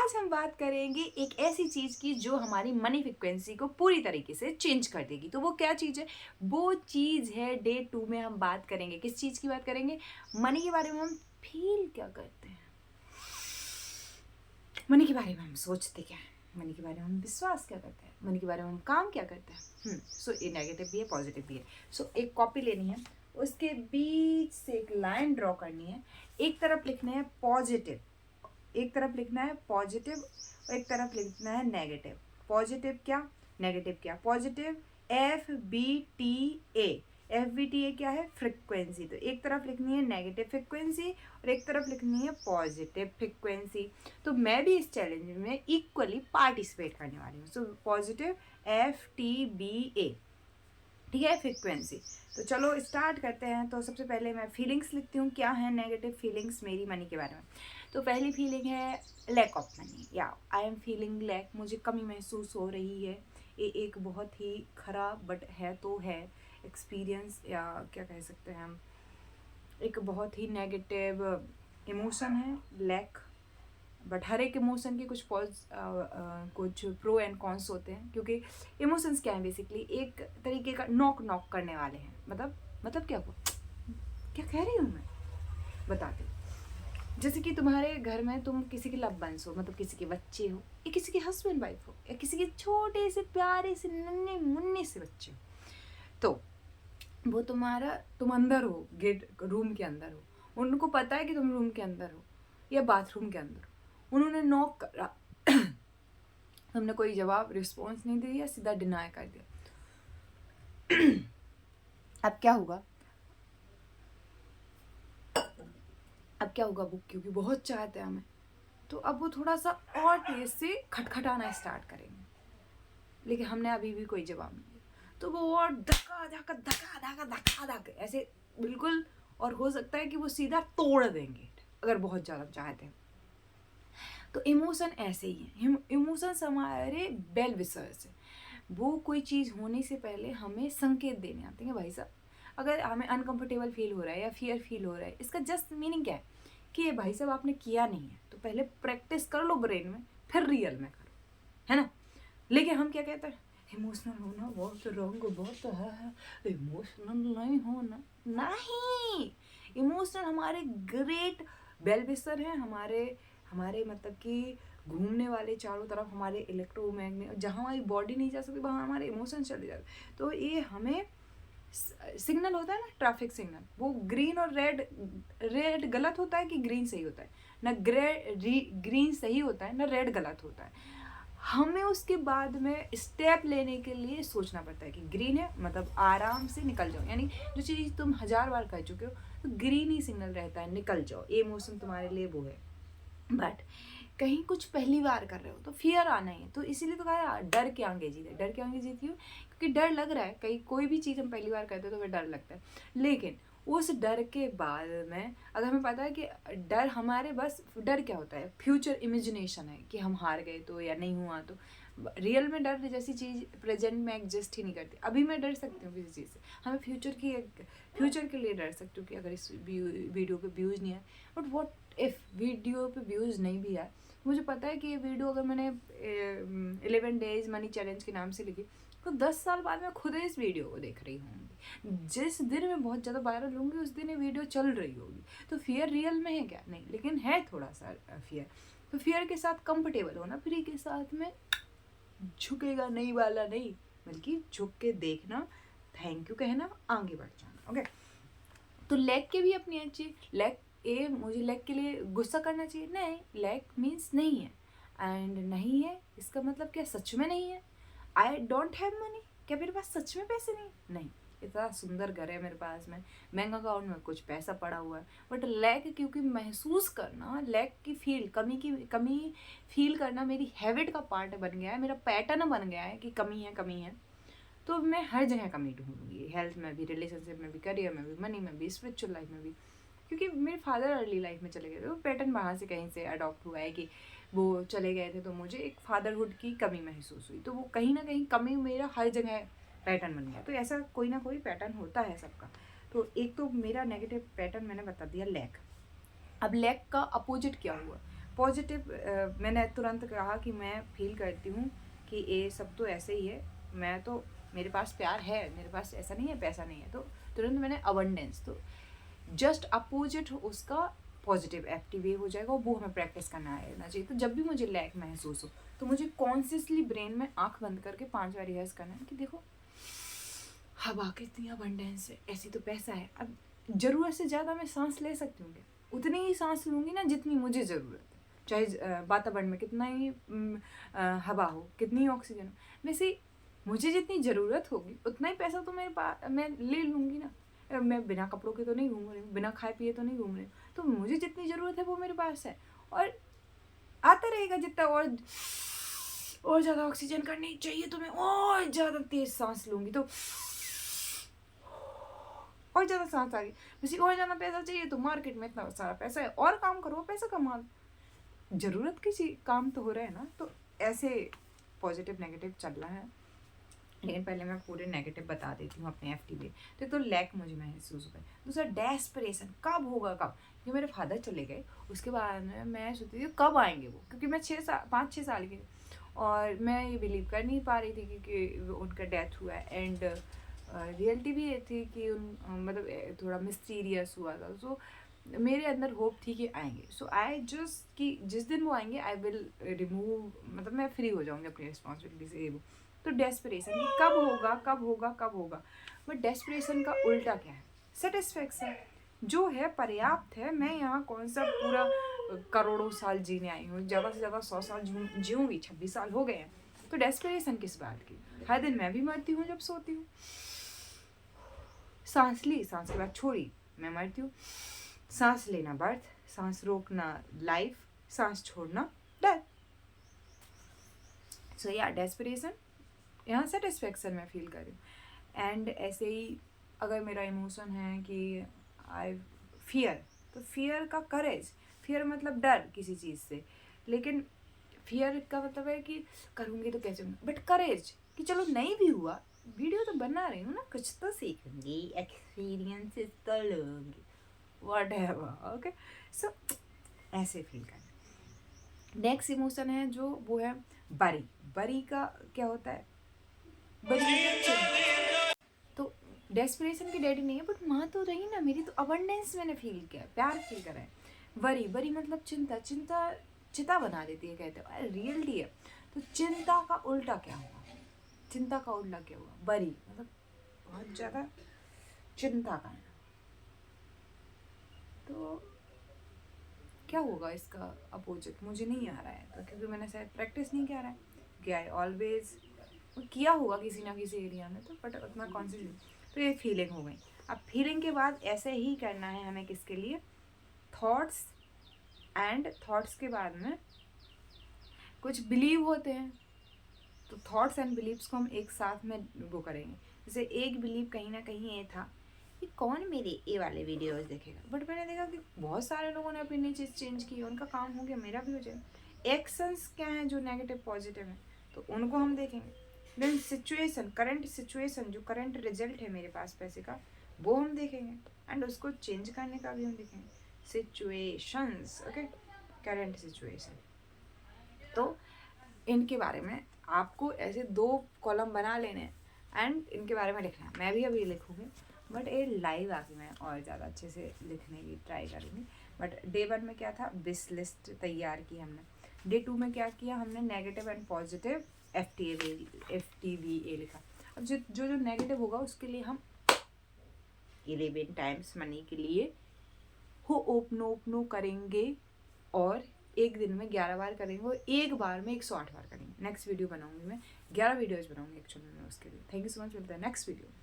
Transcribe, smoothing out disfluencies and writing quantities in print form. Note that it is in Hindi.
आज हम बात करेंगे एक ऐसी चीज़ की जो हमारी मनी फ्रिक्वेंसी को पूरी तरीके से चेंज कर देगी। तो वो क्या चीज़ है? वो चीज़ है डे 2 में हम बात करेंगे। किस चीज़ की बात करेंगे? मनी के बारे में हम फील क्या करते हैं? मनी के बारे में हम सोचते क्या हैं? मनी के बारे में हम विश्वास क्या करते हैं? मनी के बारे में हम काम क्या करते हैं? सो ये नेगेटिव भी है, पॉजिटिव भी है। सो एक कॉपी लेनी है, उसके बीच से एक लाइन ड्रॉ करनी है। एक तरफ लिखना है पॉजिटिव, एक तरफ लिखना है पॉजिटिव और एक तरफ लिखना है नेगेटिव। पॉजिटिव क्या, नेगेटिव क्या? Positive FBTA। FBTA क्या है? फ्रिक्वेंसी। तो एक तरफ लिखनी है नेगेटिव फ्रिक्वेंसी और एक तरफ लिखनी है पॉजिटिव फ्रिक्वेंसी। तो मैं भी इस चैलेंज में इक्वली पार्टिसिपेट करने वाली हूँ। सो पॉजिटिव FTBA, ठीक है, फ्रिक्वेंसी। तो चलो स्टार्ट करते हैं। तो सबसे पहले मैं फीलिंग्स लिखती हूँ। क्या है नेगेटिव फीलिंग्स मेरी मनी के बारे में? तो पहली फीलिंग है लैक ऑफ मनी, या आई एम फीलिंग लैक। मुझे कमी महसूस हो रही है। ये एक बहुत ही खराब बट है तो है एक्सपीरियंस, या क्या कह सकते हैं हम, एक बहुत ही नेगेटिव इमोशन है लैक। बट हर एक इमोशन के कुछ प्रो एंड कॉन्स होते हैं, क्योंकि इमोशंस क्या है? बेसिकली एक तरीके का नॉक नॉक करने वाले हैं। मतलब क्या हुआ? क्या कह रही हूँ मैं? बताती हूँ। जैसे कि तुम्हारे घर में तुम किसी के लव वंस हो, मतलब किसी के बच्चे हो, या किसी के हस्बैंड वाइफ हो, या किसी के छोटे से प्यारे से नन्हे मुन्ने से बच्चे हो। तो वो तुम अंदर हो, गेट रूम के अंदर हो, उनको पता है कि तुम रूम के अंदर हो या बाथरूम के अंदर हो। उन्होंने नॉक करा, तुमने कोई जवाब रिस्पॉन्स नहीं दिया, सीधा डिनाई कर दिया। अब क्या होगा? वो क्योंकि बहुत चाहते हैं हमें, तो अब वो थोड़ा सा और तेज से खटखटाना स्टार्ट करेंगे, लेकिन हमने अभी भी कोई जवाब नहीं दिया। तो वो और धक्का धक्का धक्का धक्का धक्का धक्का ऐसे बिल्कुल, और हो सकता है कि वो सीधा तोड़ देंगे अगर बहुत ज़्यादा चाहते हैं। तो इमोशन ऐसे ही हैं। इमोशंस हमारे बेल विसर्स है। वो कोई चीज़ होने से पहले हमें संकेत देने आते हैं। भाई साहब, अगर हमें अनकंफर्टेबल फील हो रहा है या फियर फील हो रहा है, इसका जस्ट मीनिंग क्या है? कि भाई साहब आपने किया नहीं है, तो पहले प्रैक्टिस कर लो ब्रेन में, फिर रियल में करो, है ना? लेकिन हम क्या कहते हैं? इमोशनल होना बहुत रॉन्ग, बहुत है, इमोशनल नहीं होना। नहीं, इमोशनल हमारे ग्रेट बेलविसर हैं, हमारे हमारे मतलब कि घूमने वाले चारों तरफ हमारे इलेक्ट्रोमैग्नेट, जहाँ हमारी बॉडी नहीं जा सकती वहाँ हमारे इमोशन चले जाते। तो ये हमें सिग्नल होता है ना, ट्रैफिक सिग्नल, वो ग्रीन और रेड गलत होता है कि ग्रीन सही होता है? ना ग्रीन सही होता है, ना रेड गलत होता है। हमें उसके बाद में स्टेप लेने के लिए सोचना पड़ता है कि ग्रीन है मतलब आराम से निकल जाओ, यानी जो चीज़ तुम 1000 बार कर चुके हो तो ग्रीन ही सिग्नल रहता है, निकल जाओ, ये मौसम तुम्हारे लिए वो है। बट कहीं कुछ पहली बार कर रहे हो तो फियर आना ही है। तो इसीलिए तो कहा डर के आगे जीते। डर के आगे जीती हूँ क्योंकि डर लग रहा है, कहीं कोई भी चीज़ हम पहली बार करते हैं तो फिर डर लगता है। लेकिन उस डर के बाद में अगर हमें पता है कि डर हमारे, बस डर क्या होता है? फ्यूचर इमेजिनेशन है कि हम हार गए तो, या नहीं हुआ तो। रियल में डर जैसी चीज़ प्रेजेंट में एग्जिस्ट ही नहीं करती। अभी मैं डर सकती हूँ किसी चीज़ से, हमें फ्यूचर के लिए डर सकती हूँ कि अगर इस वीडियो पे व्यूज़ नहीं आए। बट व्हाट इफ़ वीडियो पे व्यूज़ नहीं भी आए, मुझे पता है कि ये वीडियो अगर मैंने 11 डेज मनी चैलेंज के नाम से लिखी तो 10 साल बाद मैं खुद इस वीडियो को देख रही होंगी। जिस दिन मैं बहुत ज़्यादा वायरल होंगी उस दिन ये वीडियो चल रही होगी। तो फियर रियल में है क्या? नहीं, लेकिन है थोड़ा सा फियर। तो फियर के साथ कंफर्टेबल होना, फ्री के साथ में झुकेगा नहीं वाला नहीं, बल्कि झुक के देखना, थैंक यू कहना, आगे बढ़ जाना। ओके, तो लेग के भी अपनी अच्छी लेग, मुझे लेग के लिए गुस्सा करना चाहिए? नहीं, लेग मीन्स नहीं है, एंड नहीं है इसका मतलब क्या सच में नहीं है? आई डोंट हैव मनी, क्या मेरे पास सच में पैसे नहीं, इतना सुंदर घर है मेरे पास में, बैंक अकाउंट में कुछ पैसा पड़ा हुआ है, बट लैक क्योंकि महसूस करना, लैक की कमी फील करना मेरी हैबिट का पार्ट बन गया है, मेरा पैटर्न बन गया है कि कमी है। तो मैं हर जगह कमी ढूंढूंगी, हेल्थ में भी, रिलेशनशिप में भी, करियर में भी, मनी में भी, स्पिरिचुअल लाइफ में भी। क्योंकि मेरे फादर अर्ली लाइफ में चले गए थे, वो पैटर्न वहाँ से कहीं से अडॉप्ट हुआ है कि वो चले गए थे, तो मुझे एक फादरहुड की कमी महसूस हुई। तो वो कहीं ना कहीं कमी मेरा हर जगह पैटर्न बन गया। तो ऐसा कोई ना कोई पैटर्न होता है सबका। तो एक तो मेरा नेगेटिव पैटर्न मैंने बता दिया, लैक। अब लैक का अपोजिट क्या हुआ? पॉजिटिव मैंने तुरंत कहा कि मैं फील करती हूँ कि ये सब तो ऐसे ही है, मैं तो मेरे पास प्यार है, मेरे पास ऐसा नहीं है पैसा नहीं है, तो तुरंत मैंने अबंडेंस, तो जस्ट अपोजिट उसका पॉजिटिव एक्टिवेट हो जाएगा, और वो हमें प्रैक्टिस करना आना चाहिए। तो जब भी मुझे लैक महसूस हो तो मुझे कॉन्शियसली ब्रेन में आंख बंद करके 5 बार रिहर्स करना है कि देखो हवा कितनी अबंडेंस है, ऐसी तो पैसा है, अब ज़रूरत से ज़्यादा मैं सांस ले सकती हूँ क्या? उतनी ही सांस लूँगी ना जितनी मुझे ज़रूरत है, चाहे वातावरण में कितना ही हवा हो, कितनी ही ऑक्सीजन हो, वैसे मुझे जितनी ज़रूरत होगी उतना ही पैसा तो मेरे पास मैं ले लूँगी ना। मैं बिना कपड़ों के तो नहीं घूम रही हूँ, बिना खाए पिए तो नहीं घूम रही हूँ, तो मुझे जितनी ज़रूरत है वो मेरे पास है, और आता रहेगा जितना और ज़्यादा ऑक्सीजन करनी चाहिए तो मैं और ज़्यादा तेज़ सांस लूँगी, तो और ज़्यादा सांस आ गई, वैसे और ज़्यादा पैसा चाहिए तो मार्केट में इतना सारा पैसा है, और काम करो, पैसा कमा लो, ज़रूरत की चीज काम तो हो रहा है ना। तो ऐसे पॉजिटिव नेगेटिव चल रहा है, लेकिन पहले मैं पूरे नेगेटिव बता देती हूँ अपने FT पे। तो लैक मुझे महसूस हुआ। दूसरा डेस्परेशन, कब होगा कब, क्योंकि मेरे फादर चले गए, उसके बाद में मैं सोचती थी कब आएंगे वो, क्योंकि मैं 5-6 साल की, और मैं ये बिलीव कर नहीं पा रही थी क्योंकि उनका डेथ हुआ है, एंड रियलिटी भी ये थी कि मतलब थोड़ा मिस्टीरियस हुआ था, सो मेरे अंदर होप थी कि आएंगे, सो आई जस्ट कि जिस दिन वो आएंगे आई विल रिमूव, मतलब मैं फ्री हो जाऊँगी अपनी रिस्पॉन्सिबिलिटी से, ये वो। तो डेस्परेशन कि कब होगा कब होगा कब होगा, बट डेस्परेशन का उल्टा क्या है? सेटिस्फेक्शन, जो है पर्याप्त है, मैं यहाँ कौन सा पूरा करोड़ों साल जीने आई हूँ, ज़्यादा से ज़्यादा 100 साल जीऊँगी, 26 साल हो गए हैं, तो डेस्परेशन किस बात की? हर दिन मैं भी मरती हूँ जब सोती हूँ, सांस ली, सांस के बाद छोड़ी, मैं मरती हूँ, सांस लेना बर्थ, सांस रोकना लाइफ, सांस छोड़ना डेथ। सो या डेस्परेशन, यहाँ सेटिस्फेक्शन में फील कर रही हूँ। एंड ऐसे ही अगर मेरा इमोशन है कि आई फियर, तो फियर का करेज, फियर मतलब डर किसी चीज़ से, लेकिन फियर का मतलब है कि करूँगी तो कैसे होंगे, बट करेज कि चलो नहीं भी हुआ, वीडियो तो बना रही हूँ ना, कुछ तो सीखूंगी, एक्सपीरियंसेस तो लूँगी, वट एवर, ओके। सो ऐसे फील करना। नेक्स्ट इमोशन है जो वो है बरी। बरी का क्या होता है? बरी तो डेस्परेशन की डैडी नहीं है, बट माँ तो रही ना मेरी, तो अबंडेंस मैंने फील किया, प्यार फील करा है। वरी, वरी मतलब चिंता, चिंता चिता बना देती है, कहते हैं रियलिटी है। तो चिंता का उल्टा क्या हुआ? चिंता का उल्टा क्या हुआ? वरी मतलब बहुत ज़्यादा चिंता का है। तो क्या होगा इसका अपोजिट? मुझे नहीं आ रहा है, तो क्योंकि मैंने शायद प्रैक्टिस नहीं किया रहा है, क्या है ऑलवेज किया होगा किसी ना किसी एरिया में, तो बट उतना कॉन्सेंट्रेट, तो ये फीलिंग हो गई। अब फीलिंग के बाद ऐसे ही करना है हमें, किसके लिए? थॉट्स, एंड थॉट्स के बाद में कुछ बिलीव होते हैं, तो थॉट्स एंड बिलीव्स को हम एक साथ में वो करेंगे। जैसे एक बिलीव कहीं ना कहीं ये था कि कौन मेरे ये वाले वीडियोस देखेगा, बट मैंने देखा कि बहुत सारे लोगों ने अपनी चीज़ चेंज की, उनका काम हो गया, मेरा भी हो जाएगा। एक्शंस क्या हैं जो नेगेटिव पॉजिटिव हैं, तो उनको हम देखेंगे। देन सिचुएशन, करंट सिचुएशन, जो करंट रिजल्ट है मेरे पास पैसे का, वो हम देखेंगे, एंड उसको चेंज करने का भी हम देखेंगे। Situations, okay, current situation. तो इनके बारे में आपको ऐसे 2 कॉलम बना लेने हैं, एंड इनके बारे में लिखना है। मैं भी अभी लिखूँगी, बट ये लाइव आके मैं और ज़्यादा अच्छे से लिखने की ट्राई करूँगी। बट डे 1 में क्या था? विश लिस्ट तैयार की हमने। डे 2 में क्या किया हमने? नेगेटिव एंड पॉजिटिव FTVA लिखा। अब जो नेगेटिव होगा उसके लिए हम 11 टाइम्स मनी के लिए हो ओपनो करेंगे, और एक दिन में 11 बार करेंगे, वो एक बार में 108 बार करेंगे। नेक्स्ट वीडियो बनाऊंगी मैं, 11 वीडियोज़ बनाऊंगी एक्चुअली मैं उसके लिए। थैंक यू सो मच, मिलता है नेक्स्ट वीडियो में।